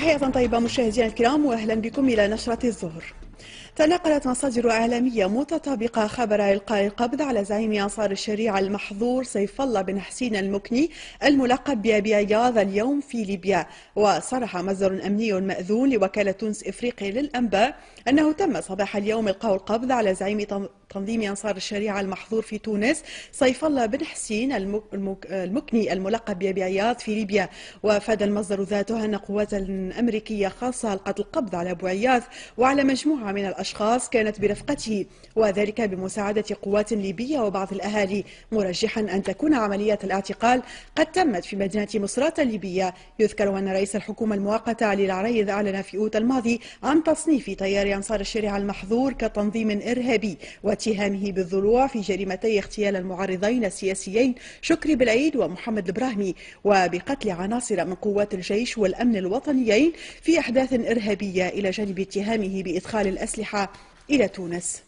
تحية طيبة مشاهدينا الكرام واهلا بكم الى نشرة الظهر. تناقلت مصادر إعلامية متطابقة خبر إلقاء القبض على زعيم أنصار الشريعة المحظور سيف الله بن حسين المكني الملقب بأبي عياض اليوم في ليبيا. وصرح مصدر أمني مأذون لوكالة تونس إفريقيا للأنباء أنه تم صباح اليوم إلقاء القبض على زعيم تنظيم أنصار الشريعة المحظور في تونس سيف الله بن حسين المكني الملقب بأبي عياض في ليبيا. وافاد المصدر ذاته أن قوات أمريكية خاصة ألقت القبض على أبو عياض وعلى مجموعة من الأشخاص كانت برفقته، وذلك بمساعدة قوات ليبية وبعض الأهالي، مرجحا أن تكون عملية الاعتقال قد تمت في مدينة مصرات الليبية. يذكر أن رئيس الحكومة المؤقتة علي العريض أعلن في أوت الماضي عن تصنيف تيار أنصار الشريعة المحظور كتنظيم إرهابي واتهامه بالضلوع في جريمتي اغتيال المعارضين السياسيين شكري بالعيد ومحمد البراهمي، وبقتل عناصر من قوات الجيش والأمن الوطنيين في أحداث إرهابية، إلى جانب اتهامه بإدخال الأسلحة إلى تونس.